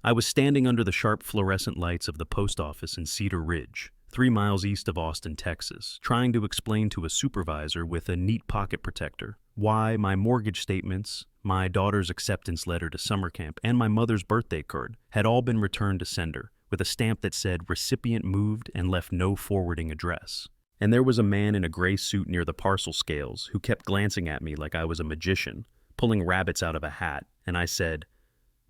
I was standing under the sharp fluorescent lights of the post office in Cedar Ridge, 3 miles east of Austin, Texas, trying to explain to a supervisor with a neat pocket protector why my mortgage statements, my daughter's acceptance letter to summer camp, and my mother's birthday card had all been returned to sender, with a stamp that said recipient moved and left no forwarding address. And there was a man in a gray suit near the parcel scales who kept glancing at me like I was a magician, pulling rabbits out of a hat, and I said,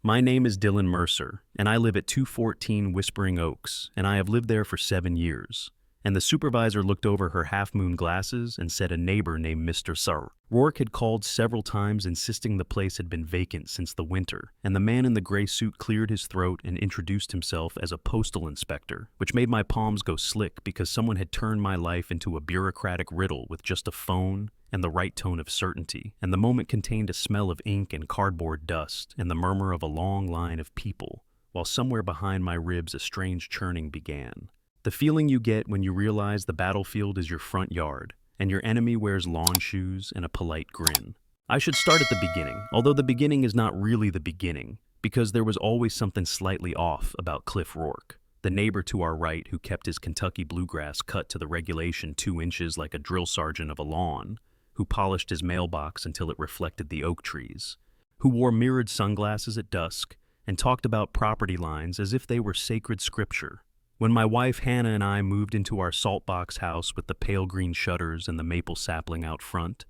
"My name is Dylan Mercer, and I live at 214 Whispering Oaks, and I have lived there for 7 years." And the supervisor looked over her half-moon glasses and said a neighbor named Mr. Sir. Rourke had called several times insisting the place had been vacant since the winter, and the man in the gray suit cleared his throat and introduced himself as a postal inspector, which made my palms go slick because someone had turned my life into a bureaucratic riddle with just a phone and the right tone of certainty, and the moment contained a smell of ink and cardboard dust and the murmur of a long line of people, while somewhere behind my ribs a strange churning began. The feeling you get when you realize the battlefield is your front yard, and your enemy wears lawn shoes and a polite grin. I should start at the beginning, although the beginning is not really the beginning, because there was always something slightly off about Cliff Rourke, the neighbor to our right who kept his Kentucky bluegrass cut to the regulation 2 inches like a drill sergeant of a lawn, who polished his mailbox until it reflected the oak trees, who wore mirrored sunglasses at dusk and talked about property lines as if they were sacred scripture. When my wife Hannah and I moved into our salt box house with the pale green shutters and the maple sapling out front,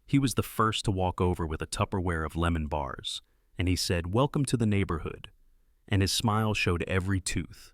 he was the first to walk over with a Tupperware of lemon bars, and he said, "Welcome to the neighborhood," and his smile showed every tooth,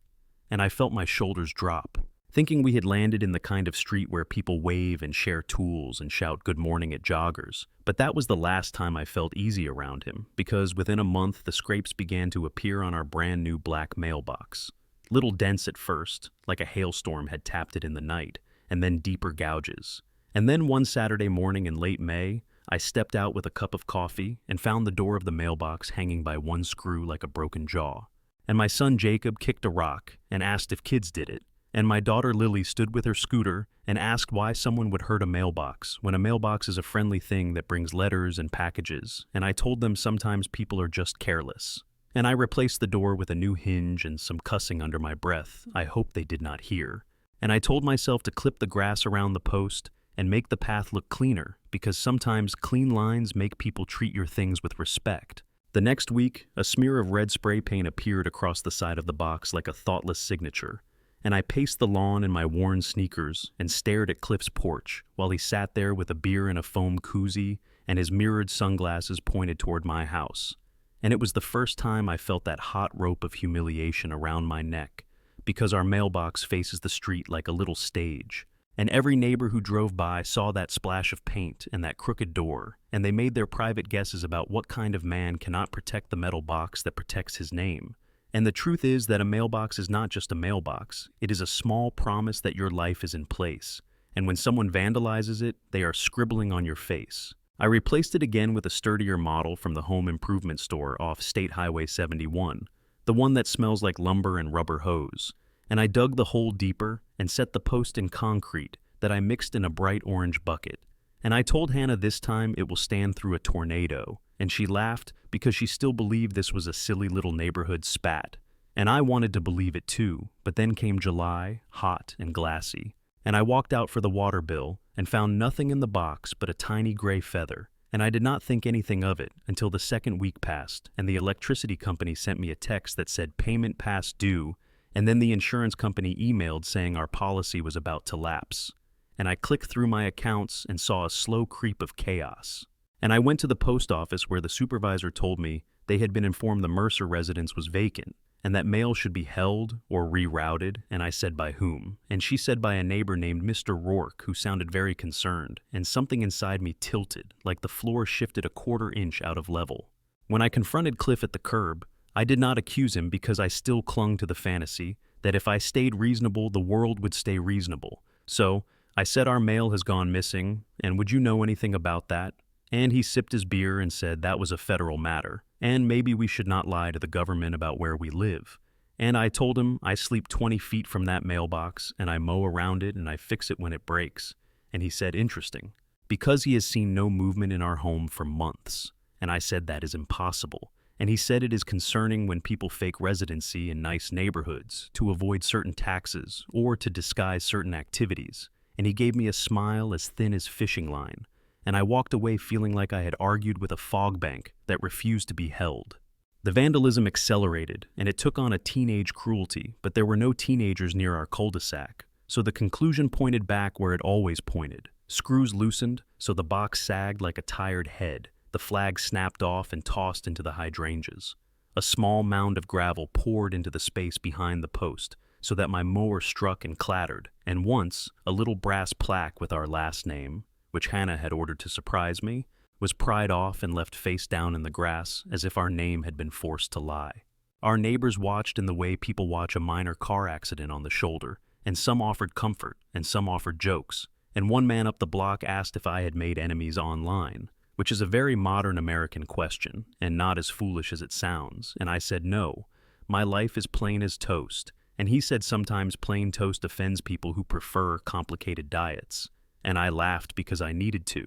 and I felt my shoulders drop, thinking we had landed in the kind of street where people wave and share tools and shout good morning at joggers. But that was the last time I felt easy around him, because within a month the scrapes began to appear on our brand new black mailbox. Little dents at first, like a hailstorm had tapped it in the night, and then deeper gouges. And then one Saturday morning in late May, I stepped out with a cup of coffee and found the door of the mailbox hanging by one screw like a broken jaw. And my son Jacob kicked a rock and asked if kids did it. And my daughter Lily stood with her scooter and asked why someone would hurt a mailbox, when a mailbox is a friendly thing that brings letters and packages, and I told them sometimes people are just careless. And I replaced the door with a new hinge and some cussing under my breath I hoped they did not hear. And I told myself to clip the grass around the post and make the path look cleaner, because sometimes clean lines make people treat your things with respect. The next week, a smear of red spray paint appeared across the side of the box like a thoughtless signature, and I paced the lawn in my worn sneakers and stared at Cliff's porch while he sat there with a beer in a foam koozie and his mirrored sunglasses pointed toward my house. And it was the first time I felt that hot rope of humiliation around my neck, because our mailbox faces the street like a little stage, and every neighbor who drove by saw that splash of paint and that crooked door, and they made their private guesses about what kind of man cannot protect the metal box that protects his name. And the truth is that a mailbox is not just a mailbox, it is a small promise that your life is in place, and when someone vandalizes it, they are scribbling on your face. I replaced it again with a sturdier model from the home improvement store off State Highway 71, the one that smells like lumber and rubber hose, and I dug the hole deeper and set the post in concrete that I mixed in a bright orange bucket. And I told Hannah this time it will stand through a tornado, and she laughed because she still believed this was a silly little neighborhood spat. And I wanted to believe it too, but then came July, hot and glassy, and I walked out for the water bill and found nothing in the box but a tiny gray feather, and I did not think anything of it until the second week passed and the electricity company sent me a text that said payment past due, and then the insurance company emailed saying our policy was about to lapse. And I clicked through my accounts and saw a slow creep of chaos. And I went to the post office where the supervisor told me they had been informed the Mercer residence was vacant, and that mail should be held or rerouted, and I said by whom. And she said by a neighbor named Mr. Rourke, who sounded very concerned, and something inside me tilted, like the floor shifted a quarter inch out of level. When I confronted Cliff at the curb, I did not accuse him because I still clung to the fantasy that if I stayed reasonable, the world would stay reasonable. So I said our mail has gone missing, and would you know anything about that? And he sipped his beer and said that was a federal matter, and maybe we should not lie to the government about where we live. And I told him I sleep 20 feet from that mailbox, and I mow around it and I fix it when it breaks. And he said, interesting, because he has seen no movement in our home for months. And I said that is impossible. and he said it is concerning when people fake residency in nice neighborhoods to avoid certain taxes or to disguise certain activities, and he gave me a smile as thin as fishing line, and I walked away feeling like I had argued with a fog bank that refused to be held. The vandalism accelerated, and it took on a teenage cruelty, but there were no teenagers near our cul-de-sac, so the conclusion pointed back where it always pointed. Screws loosened, so the box sagged like a tired head. The flag snapped off and tossed into the hydrangeas. A small mound of gravel poured into the space behind the post, so that my mower struck and clattered, and once, a little brass plaque with our last name, which Hannah had ordered to surprise me, was pried off and left face down in the grass as if our name had been forced to lie. Our neighbors watched in the way people watch a minor car accident on the shoulder, and some offered comfort, and some offered jokes, and one man up the block asked if I had made enemies online, which is a very modern American question, and not as foolish as it sounds, and I said no, my life is plain as toast, and he said sometimes plain toast offends people who prefer complicated diets, and I laughed because I needed to.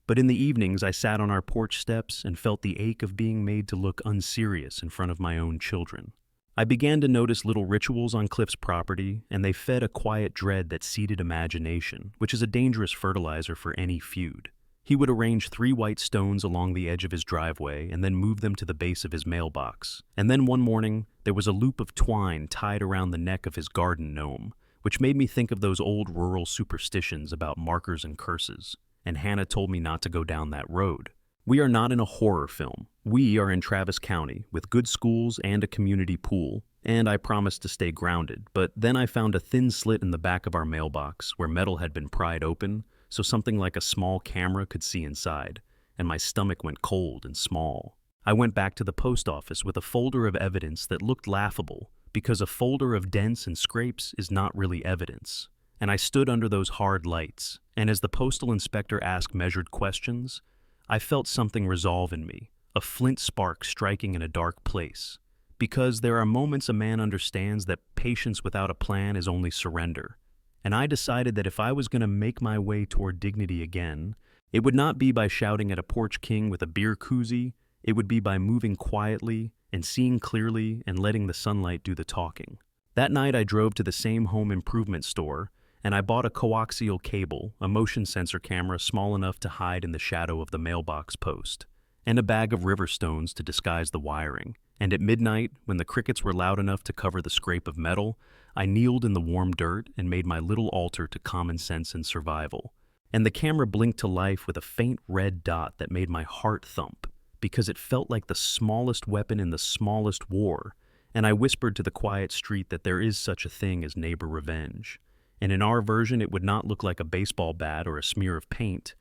But in the evenings I sat on our porch steps and felt the ache of being made to look unserious in front of my own children. I began to notice little rituals on Cliff's property, and they fed a quiet dread that seeded imagination, which is a dangerous fertilizer for any feud. He would arrange 3 white stones along the edge of his driveway and then move them to the base of his mailbox. And then one morning, there was a loop of twine tied around the neck of his garden gnome, which made me think of those old rural superstitions about markers and curses. And Hannah told me not to go down that road. We are not in a horror film. We are in Travis County, with good schools and a community pool, and I promised to stay grounded, but then I found a thin slit in the back of our mailbox where metal had been pried open, so something like a small camera could see inside, and my stomach went cold and small. I went back to the post office with a folder of evidence that looked laughable, because a folder of dents and scrapes is not really evidence. And I stood under those hard lights, and as the postal inspector asked measured questions, I felt something resolve in me, a flint spark striking in a dark place. Because there are moments a man understands that patience without a plan is only surrender. And I decided that if I was going to make my way toward dignity again, it would not be by shouting at a porch king with a beer koozie, it would be by moving quietly and seeing clearly and letting the sunlight do the talking. That night I drove to the same home improvement store, and I bought a coaxial cable, a motion sensor camera small enough to hide in the shadow of the mailbox post, and a bag of river stones to disguise the wiring. And at midnight, when the crickets were loud enough to cover the scrape of metal, I kneeled in the warm dirt and made my little altar to common sense and survival. And the camera blinked to life with a faint red dot that made my heart thump, because it felt like the smallest weapon in the smallest war, and I whispered to the quiet street that there is such a thing as neighbor revenge. And in our version, it would not look like a baseball bat or a smear of paint.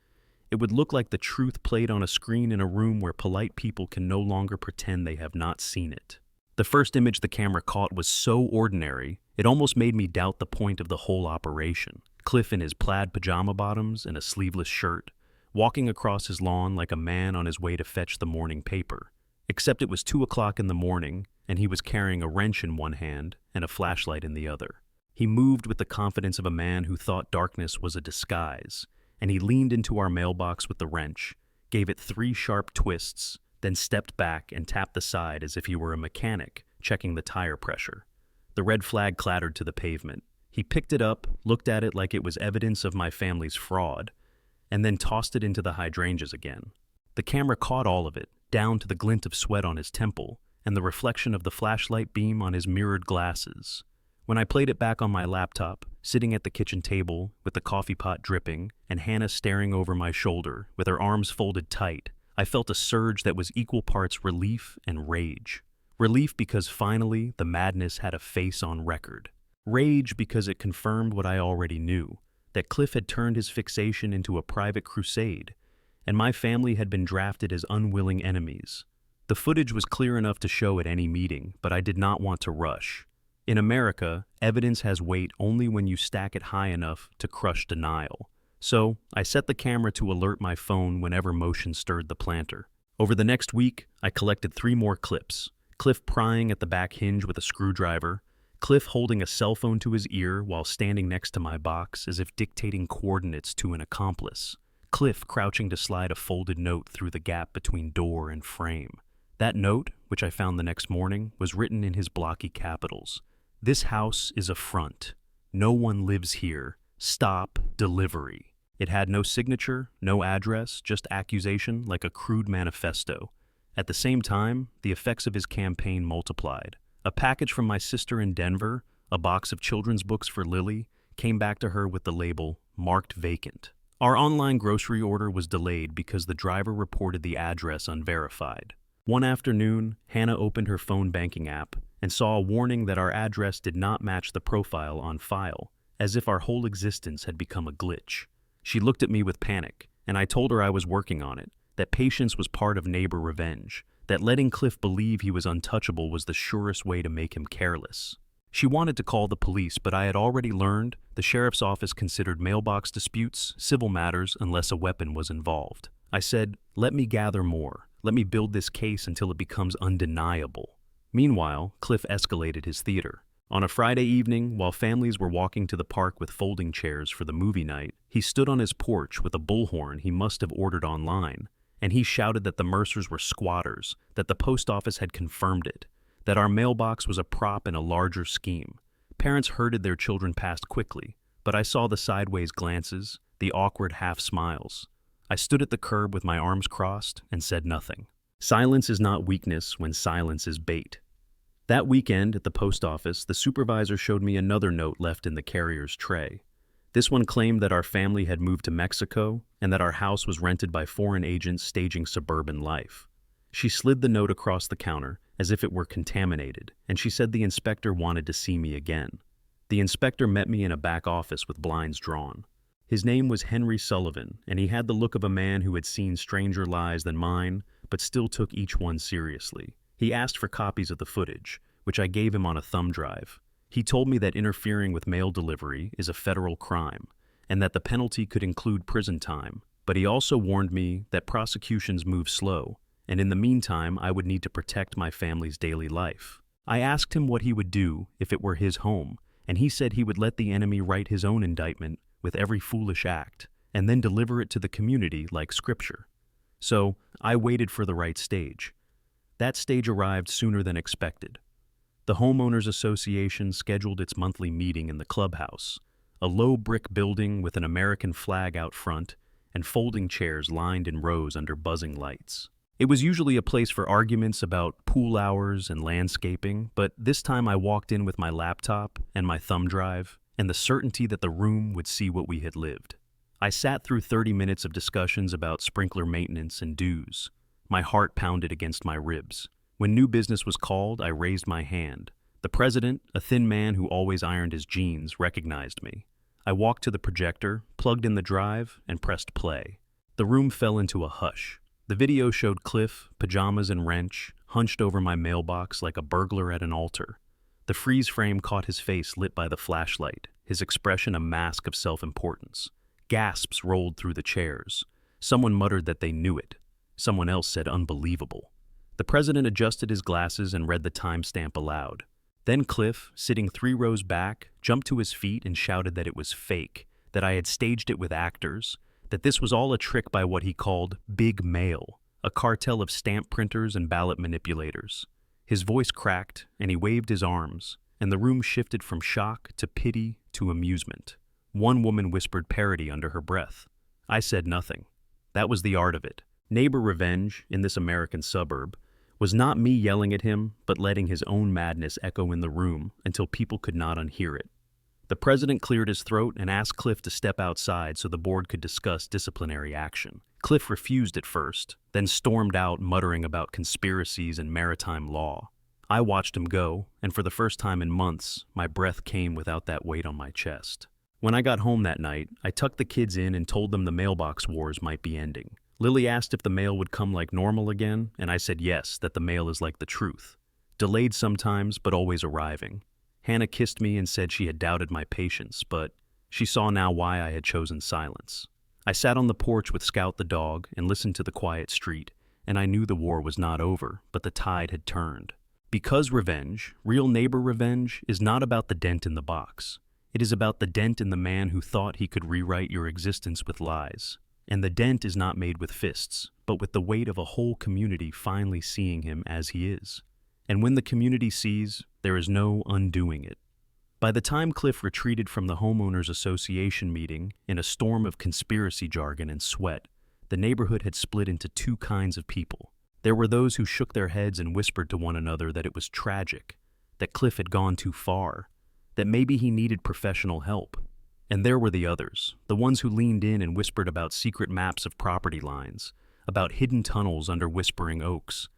It would look like the truth played on a screen in a room where polite people can no longer pretend they have not seen it. The first image the camera caught was so ordinary, it almost made me doubt the point of the whole operation. Cliff in his plaid pajama bottoms and a sleeveless shirt, walking across his lawn like a man on his way to fetch the morning paper. Except it was 2 o'clock in the morning, and he was carrying a wrench in one hand and a flashlight in the other. He moved with the confidence of a man who thought darkness was a disguise, and he leaned into our mailbox with the wrench, gave it 3 sharp twists, then stepped back and tapped the side as if he were a mechanic checking the tire pressure. The red flag clattered to the pavement. He picked it up, looked at it like it was evidence of my family's fraud, and then tossed it into the hydrangeas again. The camera caught all of it, down to the glint of sweat on his temple and the reflection of the flashlight beam on his mirrored glasses. When I played it back on my laptop, sitting at the kitchen table with the coffee pot dripping and Hannah staring over my shoulder with her arms folded tight, I felt a surge that was equal parts relief and rage. Relief because finally the madness had a face on record. Rage because it confirmed what I already knew, that Cliff had turned his fixation into a private crusade, and my family had been drafted as unwilling enemies. The footage was clear enough to show at any meeting, but I did not want to rush. In America, evidence has weight only when you stack it high enough to crush denial. So, I set the camera to alert my phone whenever motion stirred the planter. Over the next week, I collected 3 more clips. Cliff prying at the back hinge with a screwdriver, Cliff holding a cell phone to his ear while standing next to my box as if dictating coordinates to an accomplice, Cliff crouching to slide a folded note through the gap between door and frame. That note, which I found the next morning, was written in his blocky capitals. "This house is a front. No one lives here. Stop delivery." It had no signature, no address, just accusation like a crude manifesto. At the same time, the effects of his campaign multiplied. A package from my sister in Denver, a box of children's books for Lily, came back to her with the label, "Marked Vacant." Our online grocery order was delayed because the driver reported the address unverified. One afternoon, Hannah opened her phone banking app and saw a warning that our address did not match the profile on file, as if our whole existence had become a glitch. She looked at me with panic, and I told her I was working on it, that patience was part of neighbor revenge, that letting Cliff believe he was untouchable was the surest way to make him careless. She wanted to call the police, but I had already learned the sheriff's office considered mailbox disputes civil matters unless a weapon was involved. I said, "Let me gather more. Let me build this case until it becomes undeniable." Meanwhile, Cliff escalated his theater. On a Friday evening, while families were walking to the park with folding chairs for the movie night, he stood on his porch with a bullhorn he must have ordered online, and he shouted that the Mercers were squatters, that the post office had confirmed it, that our mailbox was a prop in a larger scheme. Parents herded their children past quickly, but I saw the sideways glances, the awkward half-smiles. I stood at the curb with my arms crossed and said nothing. Silence is not weakness when silence is bait. That weekend at the post office, the supervisor showed me another note left in the carrier's tray. This one claimed that our family had moved to Mexico and that our house was rented by foreign agents staging suburban life. She slid the note across the counter as if it were contaminated, and she said the inspector wanted to see me again. The inspector met me in a back office with blinds drawn. His name was Henry Sullivan, and he had the look of a man who had seen stranger lies than mine, but still took each one seriously. He asked for copies of the footage, which I gave him on a thumb drive. He told me that interfering with mail delivery is a federal crime, and that the penalty could include prison time, but he also warned me that prosecutions move slow, and in the meantime I would need to protect my family's daily life. I asked him what he would do if it were his home, and he said he would let the enemy write his own indictment with every foolish act, and then deliver it to the community like scripture. So I waited for the right stage. That stage arrived sooner than expected. The Homeowners Association scheduled its monthly meeting in the clubhouse, a low brick building with an American flag out front and folding chairs lined in rows under buzzing lights. It was usually a place for arguments about pool hours and landscaping, but this time I walked in with my laptop and my thumb drive and the certainty that the room would see what we had lived. I sat through 30 minutes of discussions about sprinkler maintenance and dues. My heart pounded against my ribs. When new business was called, I raised my hand. The president, a thin man who always ironed his jeans, recognized me. I walked to the projector, plugged in the drive, and pressed play. The room fell into a hush. The video showed Cliff, pajamas and wrench, hunched over my mailbox like a burglar at an altar. The freeze frame caught his face lit by the flashlight, his expression a mask of self-importance. Gasps rolled through the chairs. Someone muttered that they knew it. Someone else said unbelievable. The president adjusted his glasses and read the timestamp aloud. Then Cliff, sitting 3 rows back, jumped to his feet and shouted that it was fake, that I had staged it with actors, that this was all a trick by what he called Big Mail, a cartel of stamp printers and ballot manipulators. His voice cracked, and he waved his arms, and the room shifted from shock to pity to amusement. One woman whispered parody under her breath. I said nothing. That was the art of it. Neighbor revenge, in this American suburb, was not me yelling at him, but letting his own madness echo in the room until people could not unhear it. The president cleared his throat and asked Cliff to step outside so the board could discuss disciplinary action. Cliff refused at first, then stormed out muttering about conspiracies and maritime law. I watched him go, and for the first time in months, my breath came without that weight on my chest. When I got home that night, I tucked the kids in and told them the mailbox wars might be ending. Lily asked if the mail would come like normal again, and I said yes, that the mail is like the truth. Delayed sometimes, but always arriving. Hannah kissed me and said she had doubted my patience, but she saw now why I had chosen silence. I sat on the porch with Scout the dog and listened to the quiet street, and I knew the war was not over, but the tide had turned. Because revenge, real neighbor revenge, is not about the dent in the box. It is about the dent in the man who thought he could rewrite your existence with lies. And the dent is not made with fists, but with the weight of a whole community finally seeing him as he is. And when the community sees, there is no undoing it. By the time Cliff retreated from the Homeowners Association meeting in a storm of conspiracy jargon and sweat, the neighborhood had split into two kinds of people. There were those who shook their heads and whispered to one another that it was tragic, that Cliff had gone too far, that maybe he needed professional help. And there were the others, the ones who leaned in and whispered about secret maps of property lines, about hidden tunnels under whispering oaks,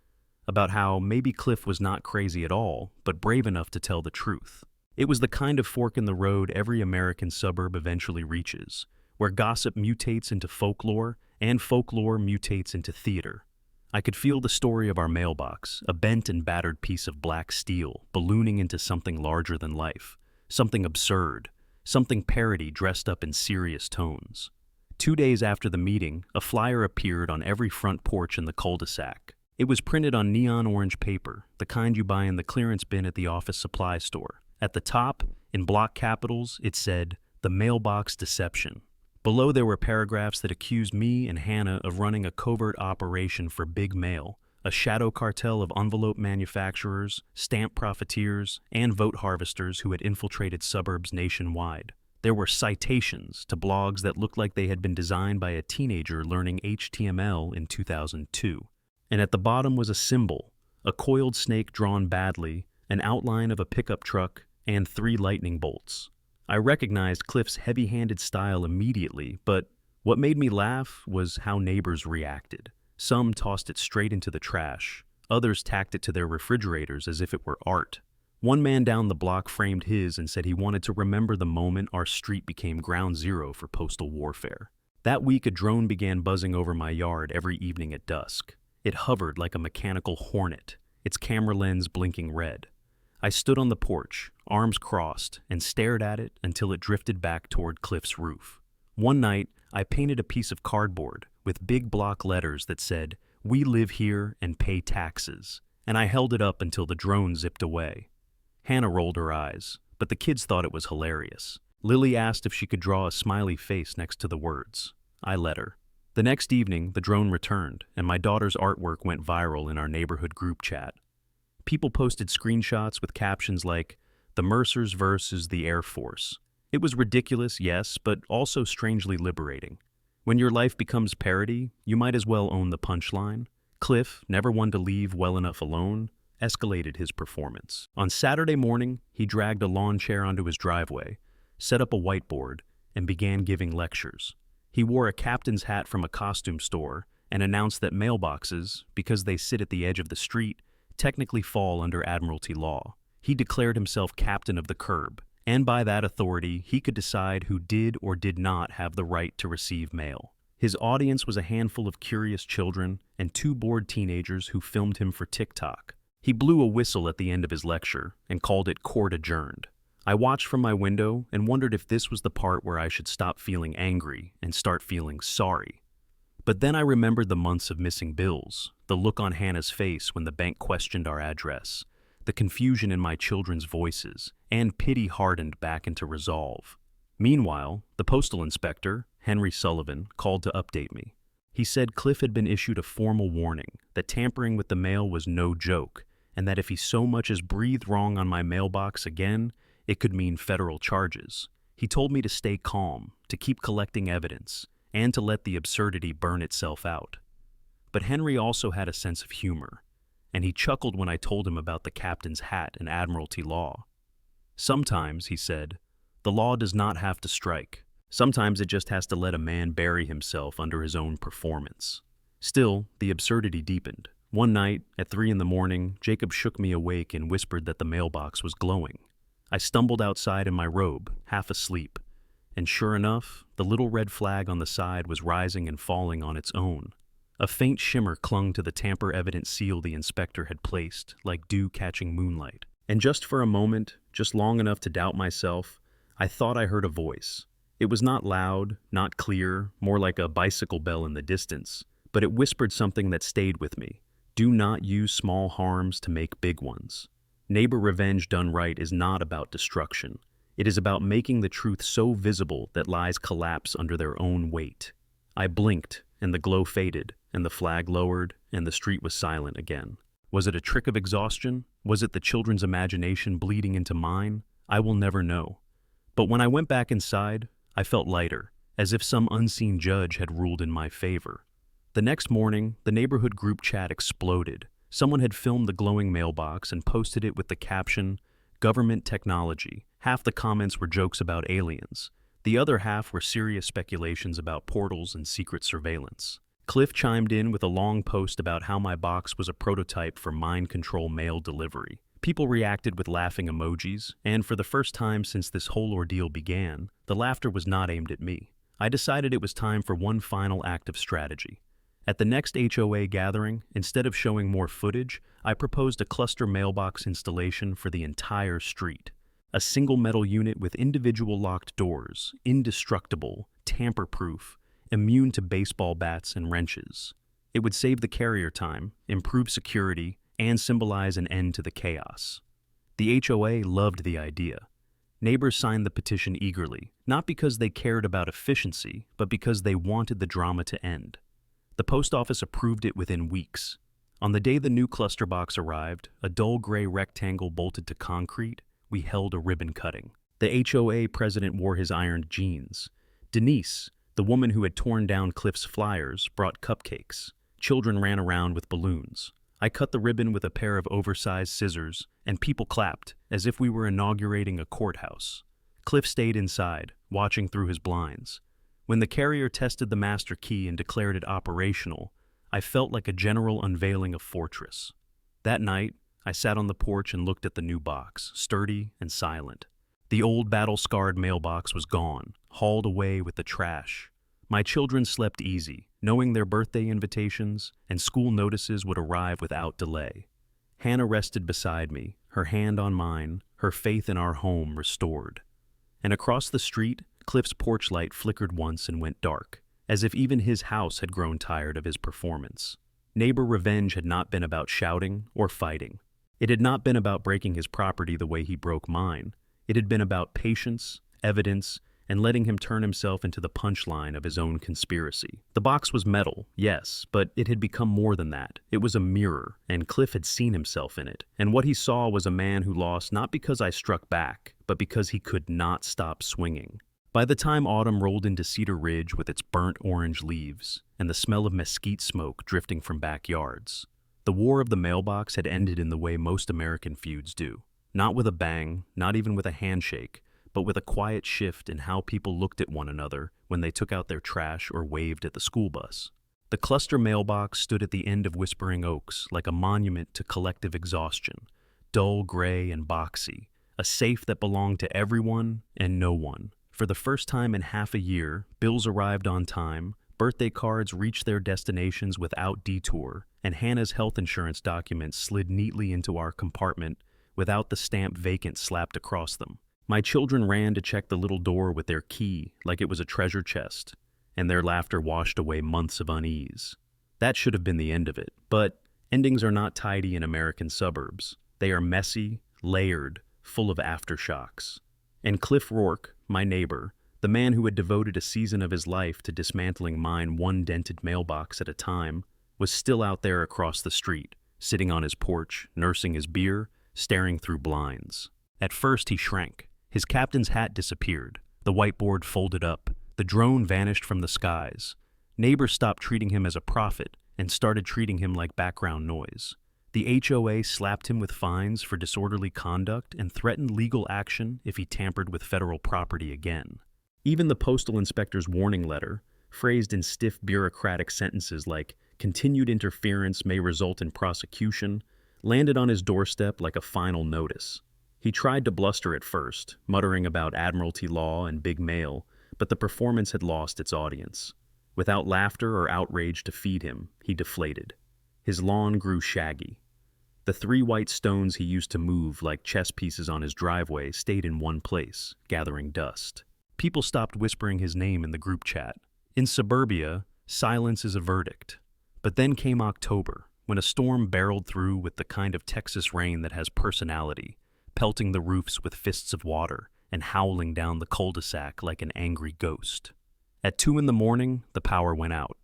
about how maybe Cliff was not crazy at all, but brave enough to tell the truth. It was the kind of fork in the road every American suburb eventually reaches, where gossip mutates into folklore and folklore mutates into theater. I could feel the story of our mailbox, a bent and battered piece of black steel, ballooning into something larger than life, something absurd, something parody dressed up in serious tones. 2 days after the meeting, a flyer appeared on every front porch in the cul-de-sac. It was printed on neon orange paper, the kind you buy in the clearance bin at the office supply store. At the top, in block capitals, it said, "The Mailbox Deception." Below there were paragraphs that accused me and Hannah of running a covert operation for Big Mail, a shadow cartel of envelope manufacturers, stamp profiteers, and vote harvesters who had infiltrated suburbs nationwide. There were citations to blogs that looked like they had been designed by a teenager learning HTML in 2002. And at the bottom was a symbol, a coiled snake drawn badly, an outline of a pickup truck, and 3 lightning bolts. I recognized Cliff's heavy-handed style immediately, but what made me laugh was how neighbors reacted. Some tossed it straight into the trash. Others tacked it to their refrigerators as if it were art. One man down the block framed his and said he wanted to remember the moment our street became ground zero for postal warfare. That week, a drone began buzzing over my yard every evening at dusk. It hovered like a mechanical hornet, its camera lens blinking red. I stood on the porch, arms crossed, and stared at it until it drifted back toward Cliff's roof. One night, I painted a piece of cardboard with big block letters that said, "We live here and pay taxes," and I held it up until the drone zipped away. Hannah rolled her eyes, but the kids thought it was hilarious. Lily asked if she could draw a smiley face next to the words. I let her. The next evening, the drone returned, and my daughter's artwork went viral in our neighborhood group chat. People posted screenshots with captions like, "The Mercers versus the Air Force." It was ridiculous, yes, but also strangely liberating. When your life becomes parody, you might as well own the punchline. Cliff, never one to leave well enough alone, escalated his performance. On Saturday morning, he dragged a lawn chair onto his driveway, set up a whiteboard, and began giving lectures. He wore a captain's hat from a costume store and announced that mailboxes, because they sit at the edge of the street, technically fall under Admiralty law. He declared himself captain of the curb, and by that authority, he could decide who did or did not have the right to receive mail. His audience was a handful of curious children and 2 bored teenagers who filmed him for TikTok. He blew a whistle at the end of his lecture and called it court adjourned. I watched from my window and wondered if this was the part where I should stop feeling angry and start feeling sorry. But then I remembered the months of missing bills, the look on Hannah's face when the bank questioned our address, the confusion in my children's voices, and pity hardened back into resolve. Meanwhile, the postal inspector, Henry Sullivan, called to update me. He said Cliff had been issued a formal warning that tampering with the mail was no joke, and that if he so much as breathed wrong on my mailbox again, it could mean federal charges. He told me to stay calm, to keep collecting evidence, and to let the absurdity burn itself out. But Henry also had a sense of humor, and he chuckled when I told him about the captain's hat and Admiralty law. Sometimes, he said, the law does not have to strike. Sometimes it just has to let a man bury himself under his own performance. Still, the absurdity deepened. One night, at 3 a.m, Jacob shook me awake and whispered that the mailbox was glowing. I stumbled outside in my robe, half asleep, and sure enough, the little red flag on the side was rising and falling on its own. A faint shimmer clung to the tamper-evident seal the inspector had placed, like dew catching moonlight. And just for a moment, just long enough to doubt myself, I thought I heard a voice. It was not loud, not clear, more like a bicycle bell in the distance, but it whispered something that stayed with me. Do not use small harms to make big ones. Neighbor revenge done right is not about destruction. It is about making the truth so visible that lies collapse under their own weight. I blinked, and the glow faded, and the flag lowered, and the street was silent again. Was it a trick of exhaustion? Was it the children's imagination bleeding into mine? I will never know. But when I went back inside, I felt lighter, as if some unseen judge had ruled in my favor. The next morning, the neighborhood group chat exploded. Someone had filmed the glowing mailbox and posted it with the caption, "Government Technology." Half the comments were jokes about aliens. The other half were serious speculations about portals and secret surveillance. Cliff chimed in with a long post about how my box was a prototype for mind control mail delivery. People reacted with laughing emojis, and for the first time since this whole ordeal began, the laughter was not aimed at me. I decided it was time for one final act of strategy. At the next HOA gathering, instead of showing more footage, I proposed a cluster mailbox installation for the entire street. A single metal unit with individual locked doors, indestructible, tamper-proof, immune to baseball bats and wrenches. It would save the carrier time, improve security, and symbolize an end to the chaos. The HOA loved the idea. Neighbors signed the petition eagerly, not because they cared about efficiency, but because they wanted the drama to end. The post office approved it within weeks. On the day the new cluster box arrived, a dull gray rectangle bolted to concrete, we held a ribbon cutting. The HOA president wore his ironed jeans. Denise, the woman who had torn down Cliff's flyers, brought cupcakes. Children ran around with balloons. I cut the ribbon with a pair of oversized scissors, and people clapped, as if we were inaugurating a courthouse. Cliff stayed inside, watching through his blinds. When the carrier tested the master key and declared it operational, I felt like a general unveiling a fortress. That night, I sat on the porch and looked at the new box, sturdy and silent. The old battle-scarred mailbox was gone, hauled away with the trash. My children slept easy, knowing their birthday invitations and school notices would arrive without delay. Hannah rested beside me, her hand on mine, her faith in our home restored. And across the street, Cliff's porch light flickered once and went dark, as if even his house had grown tired of his performance. Neighbor revenge had not been about shouting or fighting. It had not been about breaking his property the way he broke mine. It had been about patience, evidence, and letting him turn himself into the punchline of his own conspiracy. The box was metal, yes, but it had become more than that. It was a mirror, and Cliff had seen himself in it. And what he saw was a man who lost not because I struck back, but because he could not stop swinging. By the time autumn rolled into Cedar Ridge with its burnt orange leaves and the smell of mesquite smoke drifting from backyards, the war of the mailbox had ended in the way most American feuds do. Not with a bang, not even with a handshake, but with a quiet shift in how people looked at one another when they took out their trash or waved at the school bus. The cluster mailbox stood at the end of Whispering Oaks like a monument to collective exhaustion, dull gray and boxy, a safe that belonged to everyone and no one. For the first time in half a year, bills arrived on time, birthday cards reached their destinations without detour, and Hannah's health insurance documents slid neatly into our compartment without the stamp vacant slapped across them. My children ran to check the little door with their key like it was a treasure chest, and their laughter washed away months of unease. That should have been the end of it, but endings are not tidy in American suburbs. They are messy, layered, full of aftershocks. And Cliff Rourke, my neighbor, the man who had devoted a season of his life to dismantling mine one dented mailbox at a time, was still out there across the street, sitting on his porch, nursing his beer, staring through blinds. At first he shrank. His captain's hat disappeared. The whiteboard folded up. The drone vanished from the skies. Neighbors stopped treating him as a prophet and started treating him like background noise. The HOA slapped him with fines for disorderly conduct and threatened legal action if he tampered with federal property again. Even the postal inspector's warning letter, phrased in stiff bureaucratic sentences like "continued interference may result in prosecution," landed on his doorstep like a final notice. He tried to bluster at first, muttering about admiralty law and big mail, but the performance had lost its audience. Without laughter or outrage to feed him, he deflated. His lawn grew shaggy. The 3 white stones he used to move like chess pieces on his driveway stayed in one place, gathering dust. People stopped whispering his name in the group chat. In suburbia, silence is a verdict. But then came October, when a storm barreled through with the kind of Texas rain that has personality, pelting the roofs with fists of water and howling down the cul-de-sac like an angry ghost. At 2 in the morning, the power went out.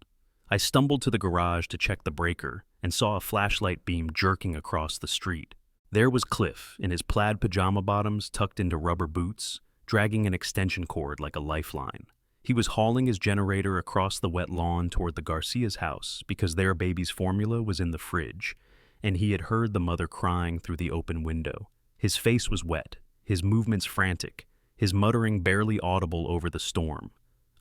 I stumbled to the garage to check the breaker and saw a flashlight beam jerking across the street. There was Cliff, in his plaid pajama bottoms tucked into rubber boots, dragging an extension cord like a lifeline. He was hauling his generator across the wet lawn toward the Garcia's house because their baby's formula was in the fridge, and he had heard the mother crying through the open window. His face was wet, his movements frantic, his muttering barely audible over the storm.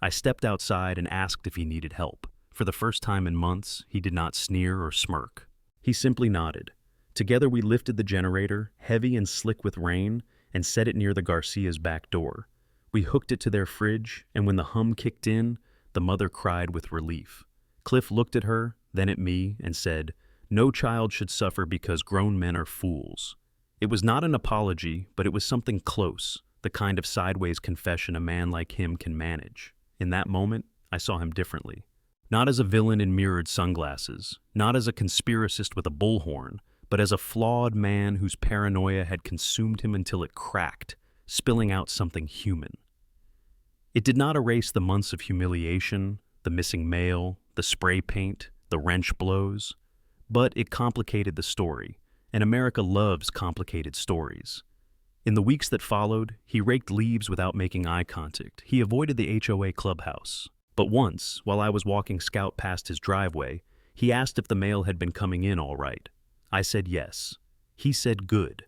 I stepped outside and asked if he needed help. For the first time in months, he did not sneer or smirk. He simply nodded. Together we lifted the generator, heavy and slick with rain, and set it near the Garcia's back door. We hooked it to their fridge, and when the hum kicked in, the mother cried with relief. Cliff looked at her, then at me, and said, "No child should suffer because grown men are fools." It was not an apology, but it was something close, the kind of sideways confession a man like him can manage. In that moment, I saw him differently. Not as a villain in mirrored sunglasses, not as a conspiracist with a bullhorn, but as a flawed man whose paranoia had consumed him until it cracked, spilling out something human. It did not erase the months of humiliation, the missing mail, the spray paint, the wrench blows, but it complicated the story, and America loves complicated stories. In the weeks that followed, he raked leaves without making eye contact. He avoided the HOA clubhouse. But once, while I was walking Scout past his driveway, he asked if the mail had been coming in all right. I said yes. He said good.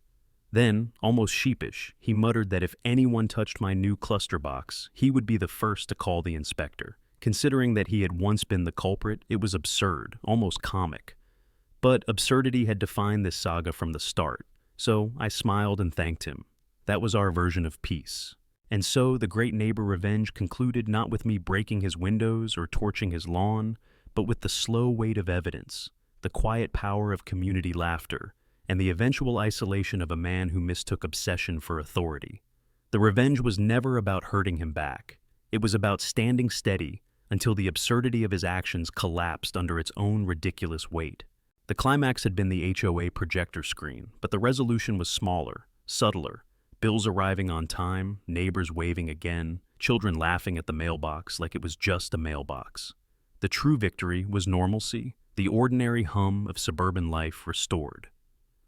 Then, almost sheepish, he muttered that if anyone touched my new cluster box, he would be the first to call the inspector. Considering that he had once been the culprit, it was absurd, almost comic. But absurdity had defined this saga from the start, so I smiled and thanked him. That was our version of peace. And so the great neighbor revenge concluded not with me breaking his windows or torching his lawn, but with the slow weight of evidence, the quiet power of community laughter, and the eventual isolation of a man who mistook obsession for authority. The revenge was never about hurting him back. It was about standing steady until the absurdity of his actions collapsed under its own ridiculous weight. The climax had been the HOA projector screen, but the resolution was smaller, subtler. Bills arriving on time, neighbors waving again, children laughing at the mailbox like it was just a mailbox. The true victory was normalcy, the ordinary hum of suburban life restored.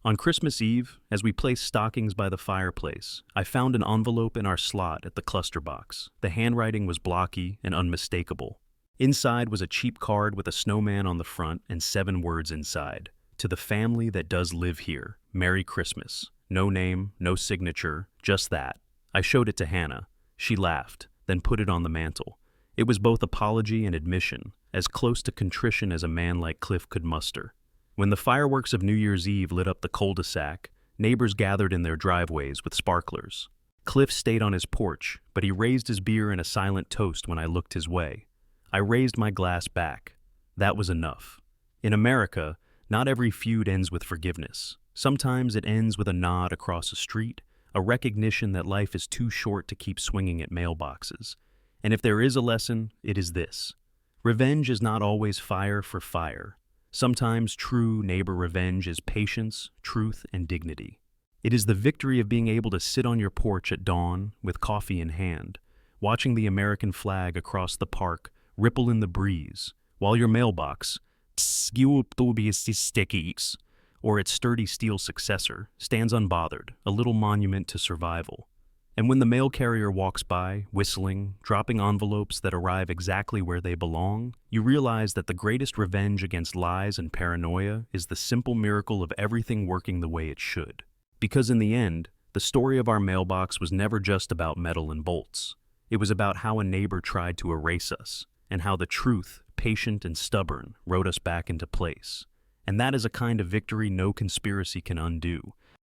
On Christmas Eve, as we placed stockings by the fireplace, I found an envelope in our slot at the cluster box. The handwriting was blocky and unmistakable. Inside was a cheap card with a snowman on the front and 7 words inside. "To the family that does live here, Merry Christmas." No name, no signature, just that. I showed it to Hannah. She laughed, then put it on the mantel. It was both apology and admission, as close to contrition as a man like Cliff could muster. When the fireworks of New Year's Eve lit up the cul-de-sac, neighbors gathered in their driveways with sparklers. Cliff stayed on his porch, but he raised his beer in a silent toast when I looked his way. I raised my glass back. That was enough. In America, not every feud ends with forgiveness. Sometimes it ends with a nod across a street, a recognition that life is too short to keep swinging at mailboxes. And if there is a lesson, it is this. Revenge is not always fire for fire. Sometimes true neighbor revenge is patience, truth, and dignity. It is the victory of being able to sit on your porch at dawn with coffee in hand, watching the American flag across the park ripple in the breeze, while your mailbox, or its sturdy steel successor, stands unbothered, a little monument to survival. And when the mail carrier walks by, whistling, dropping envelopes that arrive exactly where they belong, you realize that the greatest revenge against lies and paranoia is the simple miracle of everything working the way it should. Because in the end, the story of our mailbox was never just about metal and bolts. It was about how a neighbor tried to erase us, and how the truth, patient and stubborn, wrote us back into place. And that is a kind of victory no conspiracy can undo,